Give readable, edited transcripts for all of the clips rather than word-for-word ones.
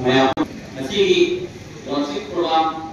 मैं ऐसी launching programme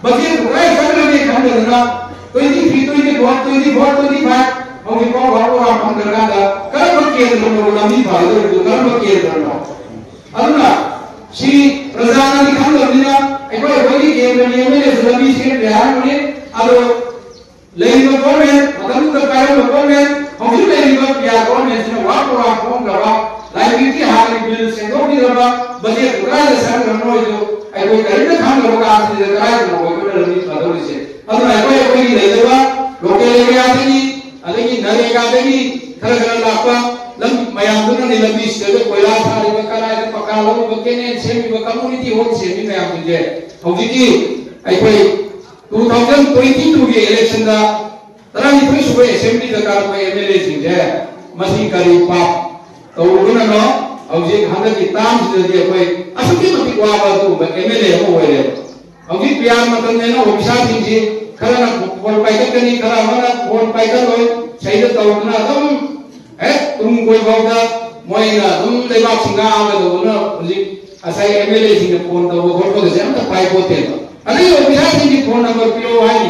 Bajet 23, 24, 25, mau di bawah 25, केंद्र में लंबी फायदे दुकान में केंद्र में अदुना श्री प्रजाना दिखाने लंबिना एक कोई केंद्र में लंबी से बिहार में अदो लेकिन गवर्नमेंट मतलब तो कार्य गवर्नमेंट हम जो लेकिन बिहार गवर्नमेंट ने वाक फोन करवा लाइक की हाल बिल से दो की दबा बजट का सर करनो जो आई कोई करेंट खान लोग आज से कराए तो कोई लंबी फायदे से अदुना कोई ले दबा लोग लेके आते की अदगी नरे का देगी खर लापा लम मयाम ने लंबी से कोयला थारी बकरा पका लो बकेने सेमी कम्युनिटी होल सेमी मयाम जे हौजिकी आई कोई 2022 के इलेक्शन दा तरंग थ्री सुबह असेंबली दा कार एमएलए सिंह जे मसी करी पाप तो उगना नो हौजिक हंद की ताम से जे कोई असुकी मति वाबा तो एमएलए हो होले हौजिक बियान मतन ने नो ओबिसा सिंह जी खरा फोन पाइक कनी खरा मना फोन पाइक लो सही तो ना दम है तुम कोई बाउदा मोइना तुम लेबा सिंगा आवे तो ना हौजिक असाई एमएलए सिंह फोन तो वो फोटो से हम तो पाइ पोते अरे ओबिसा सिंह जी फोन नंबर पियो हाई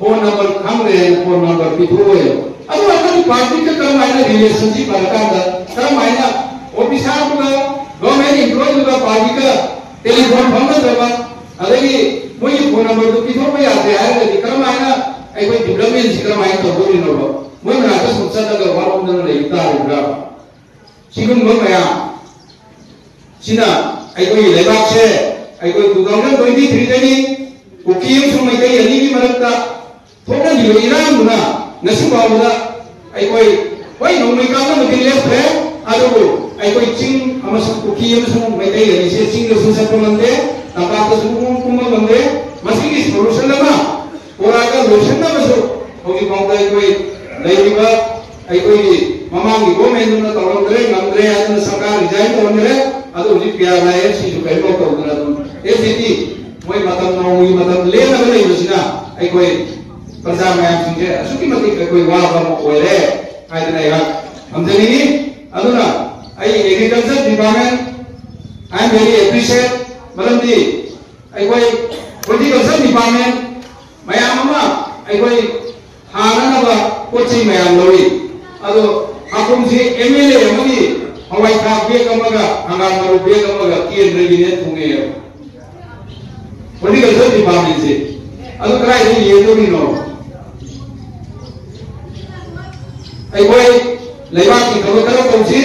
फोन नंबर खंगे फोन नंबर पिथो है अब अगर पार्टी के कर्म आइना रिलेशनशिप बरका दा कर्म आइना ओबिसा को गवर्नमेंट एम्प्लॉय का पार्टी का टेलीफोन फंड दबा अरे मोई फोन नंबर तो पिथो पे आते है कि कर्म आइना आई कोई डेवलपमेंट से कर्म आइना तो बोली नो मोई ना तो संसद का वालों ने लेता है ब्रा सिगुन गो मया सिना आई कोई लेबाक से आई कोई 2023 देनी उकीम समय के यदि की मरकता थोड़ा लियो इराम बुना नसीब बाबुदा आई कोई नो में काम में के लेफ्ट है आदो आई कोई चिंग हम सब उकीम समय में के यदि से चिंग से सब मंदे तबा तो सुकुम कुम मंदे मसी की सोल्यूशन लगा और आगे लोशन ना बसो होगी बाउंडा कोई लेबा आई कोई ममांग की गवर्नमेंट ने तौरंदरे नंदरे आदन सरकार रिजाइन तौरंदरे आदो जी प्यार लाए सी जो कहलो तौरंदरा तुम ए सिटी मोई मतम नौमी मतम ले ना ले बसिना आई कोई प्रजा मयाम सिंह असुकी मति कोई वा बम ओरे आइदना या हमजनी अदुना I agriculture department I'm very appreciate मतलब दी आई कोई हॉर्टिकल्चर डिपार्टमेंट मयाम मा आई कोई हाना ना कोची मयाम लोई अदो अकुम से एमएलए अमगी हवाई था बेग अमगा हंगाम मारो बेग अमगा केंद्र गिने थुंगे हॉर्टिकल्चर डिपार्टमेंट से अदो कराई दी ये तो नहीं नो आई कोई लेबा की करो कौसी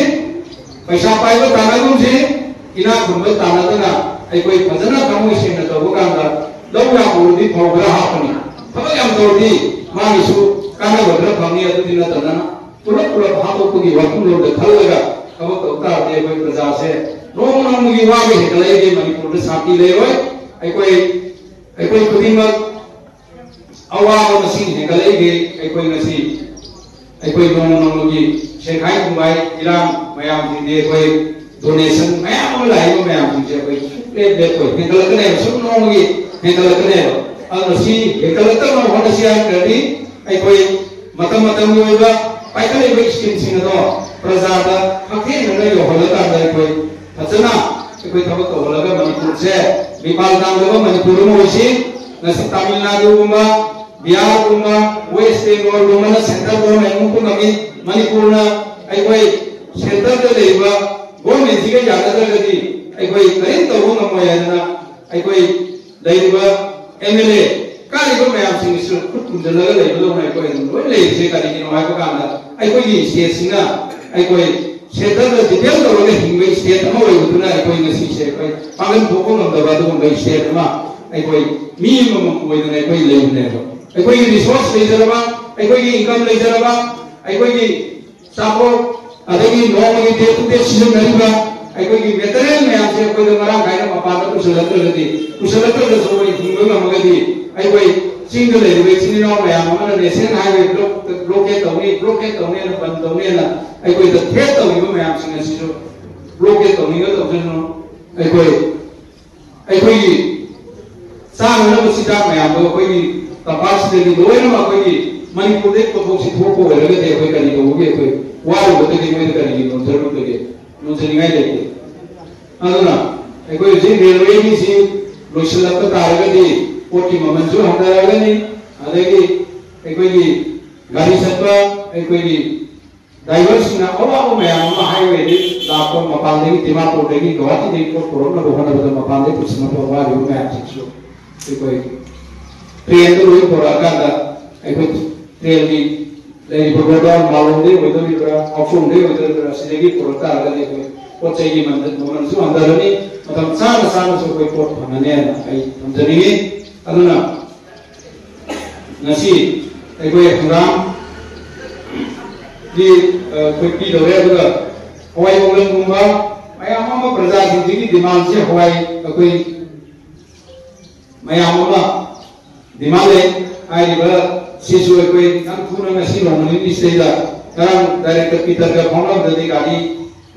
पैसा पाइबो ताना कौसी इना खुंबो ताना तना आई कोई फजना कमो से न तो कांदा लौया बोलदी फोगरा हापनी थबक हम तोड़ी मानिसु काना बद्र फंगी अदु दिना तना पुलप हाथों को की वक्त लोग खल लगा कब तोता दे कोई प्रजा से रोम नोम की वाह में हिकले के मणिपुर साथी ले होय आई कोई कुदिमक अवाव मसीन हिकले के आई कोई नसी आई कोई नोम की शेखाई कुमाई इराम मयाम दे कोई डोनेशन मयाम लाइव मयाम से कोई ले कोई हिकल कने सुन नोम की हिकल कने अनसी हिकल तो न होनसिया करी आई कोई मतम होइबा पाइकले वे स्कीम सिंह दो प्रजादा हके नंगे यो होलता दे कोई फचना कोई थबक तो होलगा मणिपुर से विपाल नाम दो मणिपुर में होसी नसी तमिलनाडु गुमा बिहार गुमा वेस्ट बंगाल गुमा सेंट्रल गवर्नमेंट को नमी मणिपुर ना आई कोई सेंट्रल दे लेबा गवर्नमेंट जी के जादा गदी आई कोई करें तो वो नमो याना आई कोई लेबा एमएलए काली को मैं आपसे मिस्टर खुद कुछ लगा ले लो मैं कोई ले से काली की नवाई को काम ना आई कोई स्टेट सिंगा आई कोई क्षेत्र में डिटेल तो लोग हिंगे स्टेट में वो इतना आई कोई नसी से कोई पागल भूखों में दबा दो कोई स्टेट में आई कोई मिनिमम कोई ले ने आई कोई रिसोर्स ले जरबा आई कोई इनकम ले जरबा आई कोई सपोर्ट अदगी normal day to day season नरीबा आई कोई वेतरन में आपसे कोई मरा गायना मपादा कुशलता लगी कुशलता जो कोई हिंगे में मगदी आई कोई सिंगल ले सिनी नो मया मन नेशन हाईवे ब्लॉकेट तौने न बंद तौने न आई कोई द थ्रेट तौनी में मया सिंग सिजो ब्लॉकेट तौनी ग तौजनो आई कोई साम न बसिदा मया को कोई तपास दे लोय न कोई मणिपुर दे को बोसी थोको लगे दे कोई कनी को होगे कोई वारो बते के में कनी को जरूर लगे नो जनिगाई लेके अदना आई कोई जी रेलवे की सी लोशलक तारगदी कोटी ममंजू हंदरगनी अदेगी एकोई गाड़ी सत्वा एकोई ड्राइवर अवाब मैम हाईवे लाप मपान दिमापुर गुवाहाटी पुरम मपान पुसना वाली मैम ट्रेन लोई पुरकान ट्रेन की गोडाउन मालूम अफूम पुरता पोचे की ममन हंधरनी चाना चाना पोट फंगने थमजनी हंगाम पीदे हवाई मंगल मैम प्रजा की डिमांड से हवाई मैम डिमांड सिसु नोमनी डायरेक्टर पीटर फाउंडी गाड़ी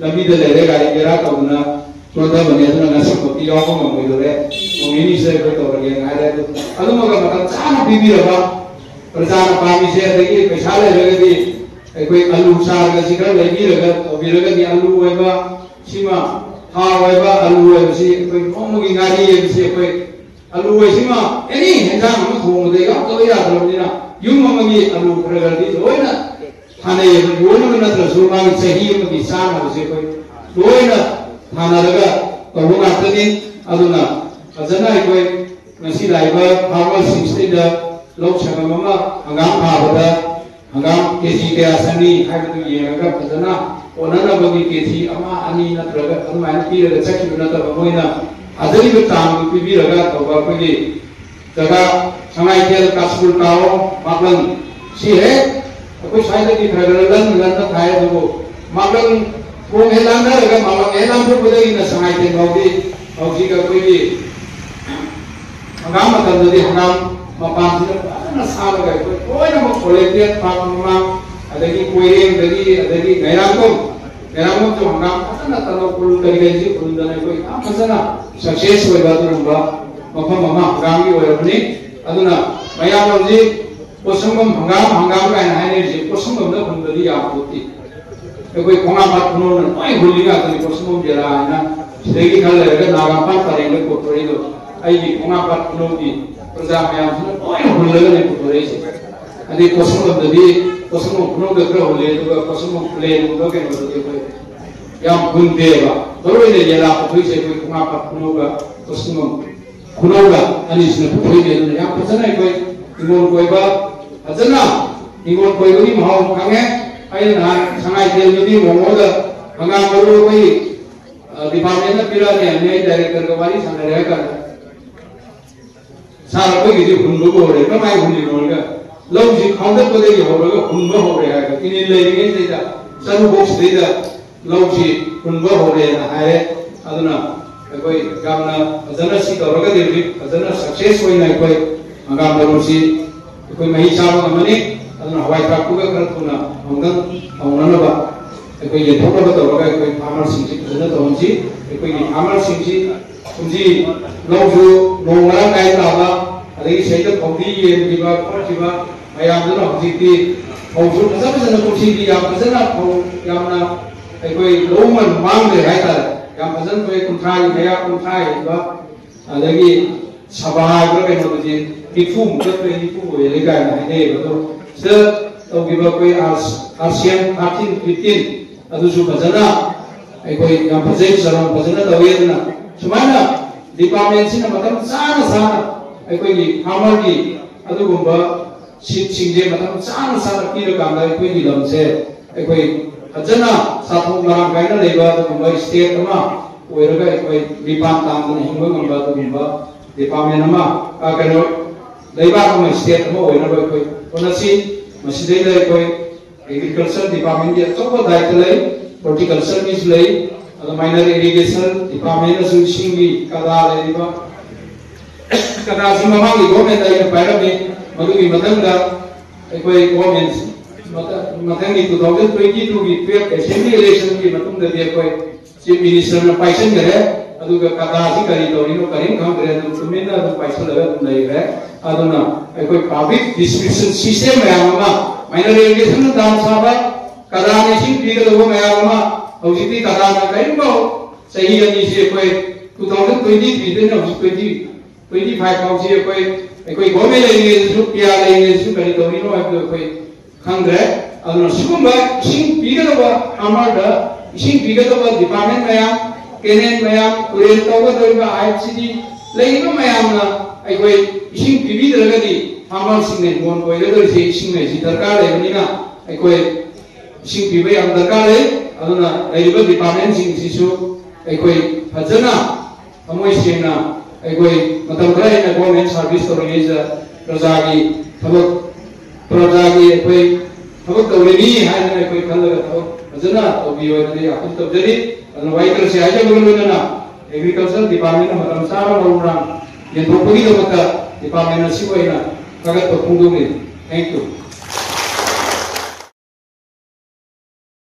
लंबी लेरे गाड़ी बेरा तौना चोदबने पी गमोदे नोमनी से चाना पीबीरबा प्रजा पामीसे पैसा लेरगदी आलू चारगसी खर लेबीरगदी आलू सिमा था आलू नोमगी गाड़ी आलू एनी हेंजाम थोंगदे यादरबनिना यूम आलू खरगदी लोइना थाने योन नत्रसु मागी चही की चानबसे लोइना थानरगा तौबो गातनी अदुना फजना फार्मर सिंह लौ संगम हंगाम थाबदा हंगाम केजी क्या सनी फजना ओननबगी केजी अनी नत्रगा अदुमायन पीरगा चखिब नतब मोइना अजरीब तांग पीबीरगा तौबा अखोगी जगह संगाइथेल कासपुर काओ मागलन सी है अखोई साइदगी खरगर लन थाय दुबो मागलन पोंग हेलान रगा मागलन हेलान दुबदगी न संगाइथेल मौदी औजी का कोई हंगाम मतंददी हंगाम मपान से सालगा कोई कोलेक्टेड फार्म अदगी कोइरेंदगी गैरांगम जो हंगाम फजना तनो कुल करिगैसी कुलदने कोई फजना सक्सेस होइबा दुरुंबा मफम हंगाम की ओरबनी अदुना मयामजी पोसंगम हंगाम का हाइनेजी पोसंगम द खुंददी यापोती कोई खोंगा बात खुनो नय हुलिगा तनी पोसंगम जेरा आना सिदेगी खल लेगा नागापान तरेंगे कोटोरिदो आइगी खोंगा बात खुनो की प्रजा मयामजी नय हुलगा ने कोटोरेसी अदि पोसंगम ददी पोसंगम खुनो दक्र हुले तो पोसंगम प्लेन दो के नददी कोई याम खुंदेबा बरोइने जेला पोइसे कोई खोंगा बात खुनोगा पोसंगम खुनोगा अनिसने पोइने याम फजना कोई इंगोन कोइबा फजना इंगोन कोइबनी महौ खांगे अइना संगाइथेल नि मोमोद हंगाम मरु कोई डिपार्टमेंट पिराने ने डायरेक्टर को वाली संगरे का सारा कोई गिदि हुनबो होरे कमाय हुनि नोलगा लौजी खाउदत को देगी होरगा हुनबो होरे है किनि लेगे देदा सनु बॉक्स देदा लौजी हुनबो होरे ना है अदुना कोई गामना फजना सी तोरगा देबी फजना सक्सेस होइना कोई हंगाम मरुसी कोई मही साब गमनी अदुना हवाई ट्रक को करतुना हंगन हंगनबा कोई ये थोड़ा तौरगा कोई फार्मर सिंह फजना तौंसी कोई फार्मर सिंह कुंजी लौजु नोंगरा काय ताबा अदगी सेद फौदी ये दिबा खरजिबा मयामदुना हजिति फौजु फजना कुंसी दी या फजना फौ यामना कोई लोमन मांगले हायता याम फजन कोई कुंथाई नया कुंथाई बा अदगी सबाय को केनोजी इफु मुकत इफु ये लेगा ने बतो स तौगिबा कोई आसियन 13 15 अदुसु फजना कोई याम फजै सरम फजना तवेदना सुमाना डिपार्टमेंट सिना मतम साना साना कोई फार्मर की अदुगुंबा सिंजे मतम साना साना पीरकांदा कोई लमसे कोई फजना साथो माराम गायना लेबा अदुगुंबा स्टेट अमा ओइरगा कोई डिपार्ट तांगना हिंबा गंबा अदुगुंबा डिपार्टमेंट अमा कनो लेबा अमा स्टेट अमा ओइरगा कोई ओनसी मसिदे ले कोई एग्रीकल्चर डिपार्टमेंट के तो दायित्व ले हॉर्टिकल्चर मिस ले माइनर इरिगेशन डिपार्टमेंट सिंगी कदा लेबा कदा सिमा की गवर्नमेंट आई पायरबी मदुगी मतंगा कोई गवर्नमेंट मतंगी 2022 की 12 असेंबली इलेक्शन की मतुंग दे कोई चीफ मिनिस्टर ने पाइसन करे अदुगा कदा सि करी तोरिनो करिन खंगरे अदु तुमिना अदु पाइसन लगा तुम ले रे अदुना कोई पब्लिक डिस्ट्रीब्यूशन सिस्टम मैमा माइनर इरिगेशन दान साबा कदा ने सिंग पीगदो मैमा हौजिति कदा ना करिबो सही अनि से कोई 2023 दिन हौजि 25 हौजि कोई गवर्नमेंट लेंगे सु पिया लेंगे सु करी तोरिनो अब कोई खंगरे aduna sugumba ising pigada amarda ising pigada department mayam kenen mayam kurel tawga doiba IHCD leiba mayam na aigoi ising pibidragadi amal singne bon koiredoi se isingme si darkar lebanina aigoi ising piba yam darkar le aduna leiba department sing sisu aigoi fajana amoi sena aigoi matam khara ina government service torngeja prajagi thabak prajagi aigoi thabak tawleni haina aigoi khalaga thabak fajana tobiyo ni apun tabjari aduna waikal se aja gulunana agriculture department na matam sara marurang yenthokpagi dabata department na siwaina kagat pungdumi. Thank you.